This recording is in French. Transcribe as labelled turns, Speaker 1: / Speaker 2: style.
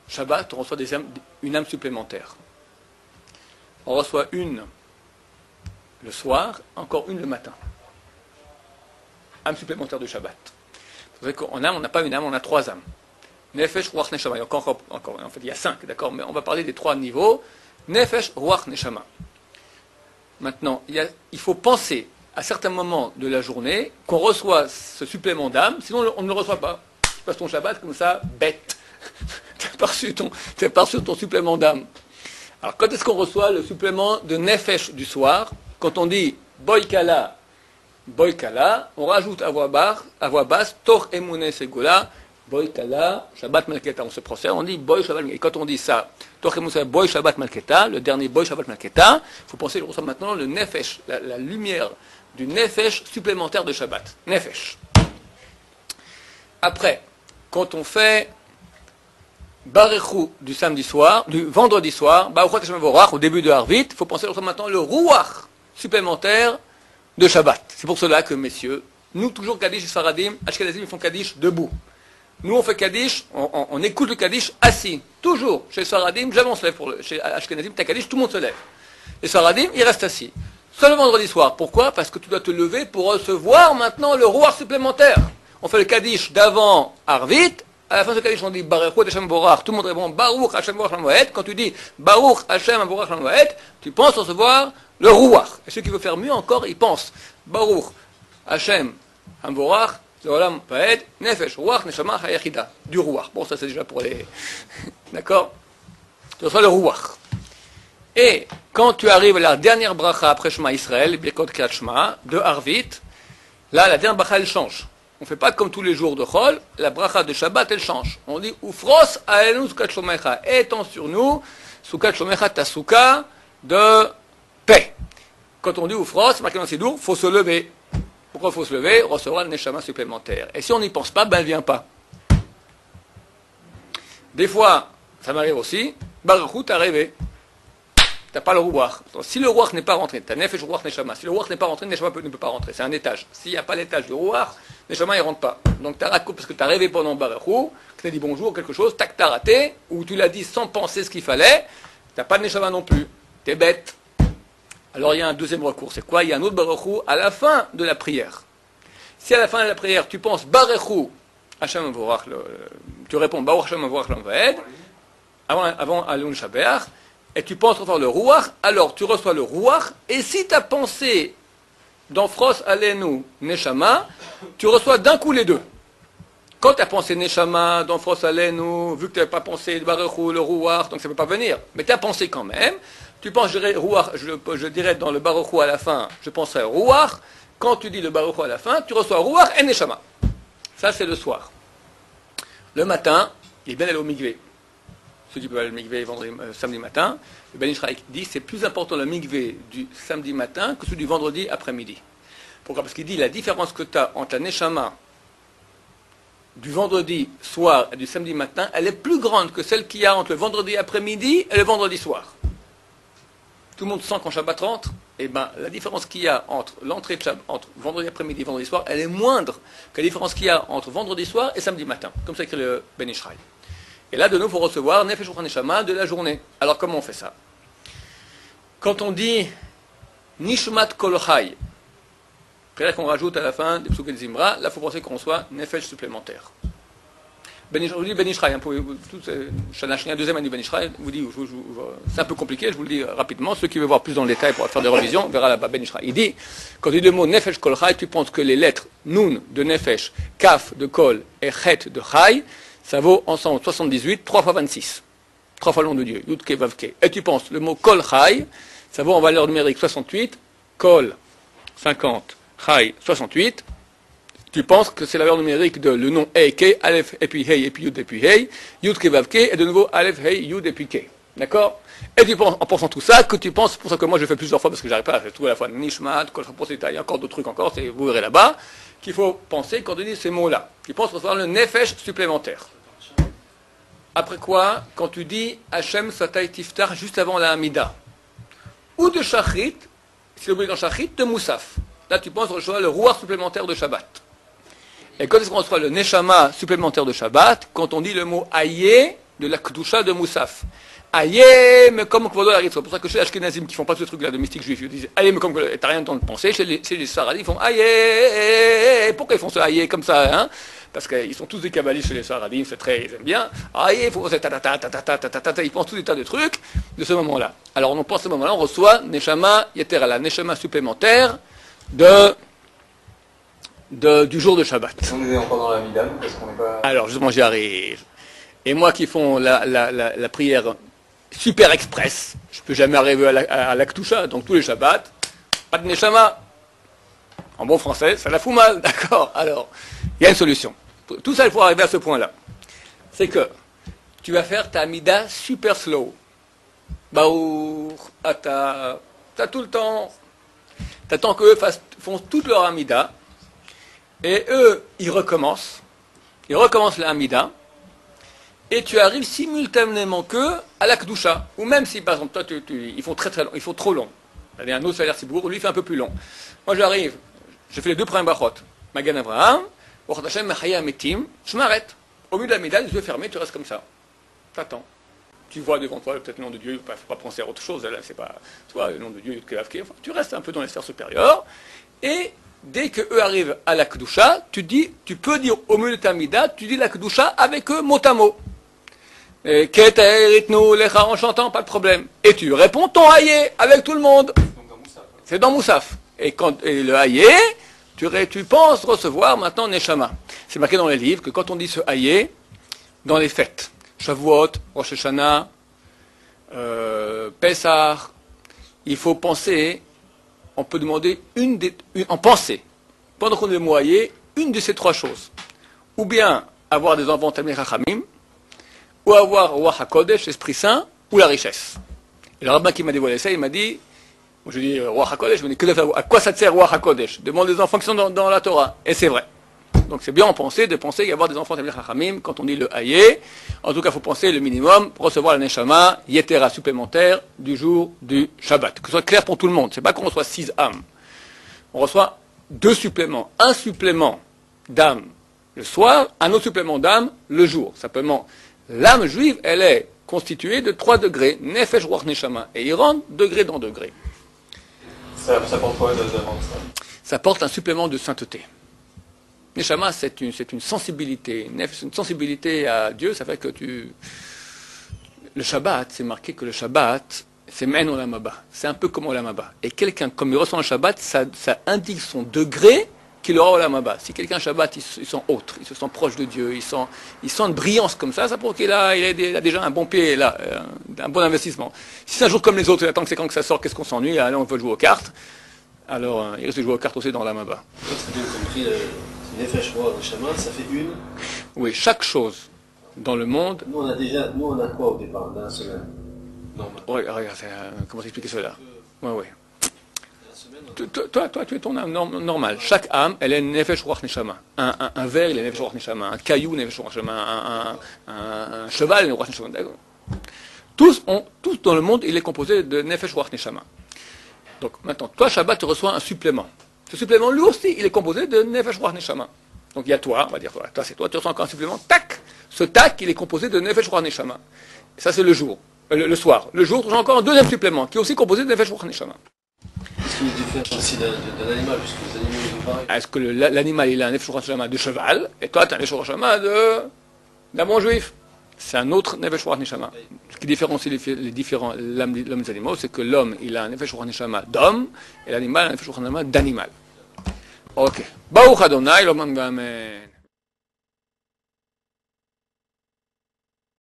Speaker 1: Shabbat, on reçoit une âme supplémentaire. On reçoit une le soir, encore une le matin. Âme supplémentaire de Shabbat. Vous savez qu'en âme, on n'a pas une âme, on a trois âmes. Nefesh, Ruach, Neshama. Encore, en fait, il y a 5, d'accord, mais on va parler des 3 niveaux. Nefesh, Ruach, Neshama. Maintenant, il faut penser à certains moments de la journée qu'on reçoit ce supplément d'âme, sinon on ne le reçoit pas. Tu passes ton Shabbat comme ça, bête. Tu n'as pas reçu ton supplément d'âme. Alors, quand est-ce qu'on reçoit le supplément de Nefesh du soir? Quand on dit Boykala, Boykala, on rajoute à voix basse, Tor Emune Segula, Boykala, Shabbat Malketa. On se procède, on dit Boy Shabbat Malketa. Et quand on dit ça, Tor Emune Segula, Boy Shabbat Malketa, le dernier Boy Shabbat Malketa, il faut penser qu'il reçoit maintenant le Nefesh, la lumière du Nefesh supplémentaire de Shabbat. Nefesh. Après, quand on fait Barechou du samedi soir, du vendredi soir, Baruch Hashem Vorach, au début de Harvit, il faut penser maintenant le Ruach supplémentaire de Shabbat. C'est pour cela que, messieurs, nous, toujours Kaddish et Sfaradim, Ashkenazim, ils font Kaddish debout. Nous, on fait Kaddish, on écoute le Kaddish assis. Toujours. Chez Sfaradim, jamais on se lève. Chez Ashkenazim, t'as Kaddish, tout le monde se lève. Et Sfaradim, ils restent assis. Seul le vendredi soir. Pourquoi? Parce que tu dois te lever pour recevoir maintenant le Ruach supplémentaire. On fait le Kaddish d'avant Harvit. À la fin de ce Kaddish, on dit Baruch Hashem Borach. Tout le monde répond Baruch Hashem Borach Moed. Quand tu dis Baruch Hashem Borach Moed, tu penses recevoir le Ruach. Et ceux qui veulent faire mieux encore, ils pensent Baruch Hashem Borach Zolam Moed Nefesh Ruach Neshama Hayachida. Du Ruach. Bon, ça c'est déjà pour les. D'accord? Tu reçois le Ruach. Et quand tu arrives à la dernière bracha après Shema Israël, Birkot Kriyat Shema, de Harvit, là, la dernière bracha, elle change. On ne fait pas comme tous les jours de Chol, la bracha de Shabbat, elle change. On dit, Ufros aenu sukat shlomecha, étends sur nous, sukat shlomecha ta souka de paix. Quand on dit Ufros, c'est marqué dans ces doux, il faut se lever. Pourquoi il faut se lever? Recevoir le neshama supplémentaire. Et si on n'y pense pas, ben elle ne vient pas. Des fois, ça m'arrive aussi, Baruchou, t'as rêvé. Tu n'as pas le Ruach. Si le Ruach n'est pas rentré, tu as Nefesh Ruach Neshama. Si le Ruach n'est pas rentré, Neshama ne peut pas rentrer. C'est un étage. S'il n'y a pas l'étage du Ruach, Neshama ne rentre pas. Donc tu as raté parce que tu as rêvé pendant Barachou, que tu as dit bonjour, quelque chose, tac, tu as raté, ou tu l'as dit sans penser ce qu'il fallait, tu n'as pas de Neshama non plus. Tu es bête. Alors il y a un deuxième recours. C'est quoi? Il y a un autre Barachou à la fin de la prière. Si à la fin de la prière, tu penses Barachou, Hashem Vorach, tu réponds Baruch Hashem Vorach L'Amvaed, avant Alun Shabeach, et tu penses recevoir le Ruach, alors tu reçois le Ruach, et si tu as pensé dans Fros Alenu Neshama, tu reçois d'un coup les deux. Quand tu as pensé Neshama dans Fros Alenu, vu que tu n'avais pas pensé le Barechou, le Ruach, donc ça ne peut pas venir, mais tu as pensé quand même, tu penses, je dirais dans le Barechou à la fin, je penserai Ruach, quand tu dis le Barechou à la fin, tu reçois Ruach et Neshama. Ça c'est le soir. Le matin, il est bien allé au Mikvé. Ceux qui peuvent aller au mikvé samedi matin, le Ben Ishraï dit c'est plus important le mikvé du samedi matin que celui du vendredi après-midi. Pourquoi? Parce qu'il dit la différence que tu as entre la neshama du vendredi soir et du samedi matin, elle est plus grande que celle qu'il y a entre le vendredi après-midi et le vendredi soir. Tout le monde sent quand Shabbat rentre, et ben la différence qu'il y a entre l'entrée de Shabbat, entre vendredi après-midi et vendredi soir, elle est moindre que la différence qu'il y a entre vendredi soir et samedi matin. Comme ça écrit le Ben Ishraï. Et là, de nous, il faut recevoir Nefesh Ruach Neshama de la journée. Alors, comment on fait ça? Quand on dit Nishmat Kol Chai, c'est-à-dire qu'on rajoute à la fin des Psuk et des Zimra, là, il faut penser qu'on reçoit Nefesh supplémentaire. Je vous dis Ben Ishraï, un deuxième année Ben Ishraï, vous dit, c'est un peu compliqué, je vous le dis rapidement. Ceux qui veulent voir plus dans le détail pour faire des révisions, on verra là-bas Ben Ishraï. Il dit, quand il dit le mot Nefesh Kol Chai, tu penses que les lettres Nun de Nefesh, Kaf de Kol et Chet de Chai, ça vaut ensemble 78, 3 fois 26. 3 fois le nom de Dieu, Yud Ke Vav Ke. Et tu penses, le mot Kol Chai, ça vaut en valeur numérique 68, Kol 50, Chai 68. Tu penses que c'est la valeur numérique de le nom E Ke, Aleph et puis Hei et puis Yud et puis Hei, Yud Ke Vav Ke et de nouveau Aleph, Hei, Yud et puis Ke. D'accord? Et tu penses, en pensant tout ça, que tu penses, c'est pour ça que moi je fais plusieurs fois parce que j'arrive pas à faire tout à la fois Nishmat, Kol Chai, il y a encore d'autres trucs encore, vous verrez là-bas, qu'il faut penser quand on dit ces mots-là. Tu penses recevoir le Nefesh supplémentaire. Après quoi, quand tu dis Hachem Satay Tiftar juste avant la Hamida, ou de Shachrit, si l'objet dans Shachrit, de Moussaf. Là, tu penses recevoir le Ruach supplémentaire de Shabbat. Et quand est-ce qu'on reçoit le Neshama supplémentaire de Shabbat? Quand on dit le mot Aïe de la Kedusha de Moussaf. Aïe, mais comme Kvodo la Ritzvah. C'est pour ça que chez les Ashkenazim qui font pas ce truc-là de mystique juif, ils disent Aïe, mais comme t'as rien de temps de penser. Chez les Sfaradim, ils font Aïe. Pourquoi ils font ce Aïe comme ça, hein? Parce qu'ils sont tous des kabbalistes chez les Sfaradim, c'est très, ils aiment bien. Aïe, il faut penser ils pensent tous des tas de trucs de ce moment-là. Alors on pense à ce moment-là, on reçoit Neshama Yeterala, Neshama supplémentaire du jour de Shabbat.
Speaker 2: On est encore dans la Midam, parce qu'on n'est pas...
Speaker 1: Alors justement j'y arrive. Et moi qui font la prière super express, je peux jamais arriver à la Ktusha, donc tous les Shabbats, pas de Neshama. En bon français, ça la fout mal, d'accord? Alors, il y a une solution. Tout ça, il faut arriver à ce point-là. C'est que tu vas faire ta Amida super slow. Baour, Ata, t'as tout le temps. T'attends qu'eux font toute leur Amida. Et eux, ils recommencent la Amida. Et tu arrives simultanément qu'eux à la Kedusha. Ou même si, par exemple, toi, ils font très très long, ils font trop long. Il y a un autre salaire Sibour, lui, il fait un peu plus long. Moi, j'arrive, je fais les deux premiers brachot. Magan Avraham, Baruch Hashem, Mechaya Metim, je m'arrête. Au milieu de la Mida, les yeux fermés, tu restes comme ça. T'attends. Tu vois devant toi peut-être le nom de Dieu, il ne faut pas penser à autre chose, là, c'est pas, tu vois, le nom de Dieu, enfin, tu restes un peu dans les sphères supérieures, et dès qu'eux arrivent à la Kedusha, tu peux dire au milieu de ta Mida, tu dis la Kedusha avec eux mot à mot. En chantant, pas de problème. Et tu réponds ton Hayé avec tout le monde. C'est dans Moussaf. Et le Hayé, tu penses recevoir maintenant Neshama. C'est marqué dans les livres que quand on dit ce Hayé, dans les fêtes, Shavuot, Rosh Hashanah, Pessah, il faut penser, on peut demander en pensée, pendant qu'on est moyen, une de ces trois choses. Ou bien avoir des enfants Talmid Chachamim, ou avoir Ruach HaKodesh, l'Esprit Saint, ou la richesse. Et le rabbin qui m'a dévoilé ça, il m'a dit, moi je dis Ruach HaKodesh, je me dis, à quoi ça te sert Ruach HaKodesh? Demande des enfants qui sont dans la Torah. Et c'est vrai. Donc c'est bien de penser y avoir des enfants Talmid Chachamim quand on dit le Hayé. En tout cas, il faut penser le minimum pour recevoir la Neshama, Yetera supplémentaire du jour du Shabbat. Que ce soit clair pour tout le monde. C'est pas qu'on reçoit 6 âmes. On reçoit 2 suppléments. Un supplément d'âme le soir, un autre supplément d'âme le jour. Simplement, l'âme juive, elle est constituée de 3 degrés. Nefesh, Ruach, Neshama. Et il rentre degré dans degré.
Speaker 2: Ça porte quoi d'avant ça?
Speaker 1: Ça porte un supplément de sainteté. Neshama, c'est une sensibilité. Nefesh, c'est une sensibilité à Dieu. Ça fait que le Shabbat, c'est marqué que le Shabbat, c'est Men Olam Haba. C'est un peu comme Olam Haba. Et quelqu'un, comme il ressent le Shabbat, ça indique son degré qu'il aura Olam Haba. Si quelqu'un Shabbat, il se sent autre, il se sent proche de Dieu, il sent une brillance comme ça prouve qu'il a déjà un bon pied là, un bon investissement. Si c'est un jour comme les autres, il attend que c'est quand que ça sort, qu'est-ce qu'on s'ennuie, alors on veut jouer aux cartes, alors il risque de jouer aux cartes aussi dans Olam Haba.
Speaker 3: Très bien compris, Nefesh, Ruach, Neshama, ça fait une.
Speaker 1: Oui, chaque chose dans le monde.
Speaker 3: Nous on a quoi au départ, dans la semaine?
Speaker 1: Non. Regarde, comment t'expliquer cela? Oui. Toi, tu es ton âme normale. Chaque âme, elle est Nefesh Ruach Neshama. Un verre, il est Nefesh Ruach Neshama. Un caillou, Nefesh Ruach Neshama. Un cheval, Nefesh Ruach Neshama. Tous dans le monde, il est composé de Nefesh Ruach Neshama. Donc maintenant, toi, Shabbat, tu reçois un supplément. Ce supplément, lui aussi, il est composé de Nefesh Ruach Neshama. Donc il y a toi, on va dire, toi c'est toi, tu reçois encore un supplément. Tac! Ce tac, il est composé de Nefesh Ruach Neshama. Et ça, c'est le jour. Le soir. Le jour, tu reçois encore un deuxième supplément, qui est aussi composé de Nefesh Ruach Neshama.
Speaker 3: Est-ce qu'il diffère aussi d'un animal, puisque les animaux sont pareils?
Speaker 1: Est-ce que l'animal il a un Nefesh Ruach Neshama de cheval, et toi tu as un Nefesh Ruach Neshama d'un bon juif? C'est un autre Nefesh Ruach Neshama. Ce qui différencie les différents l'homme des animaux, c'est que l'homme il a un Nefesh Ruach Neshama d'homme, et l'animal a un Nefesh Ruach Neshama d'animal. Ok. Baruch Adonai, l'homme amen.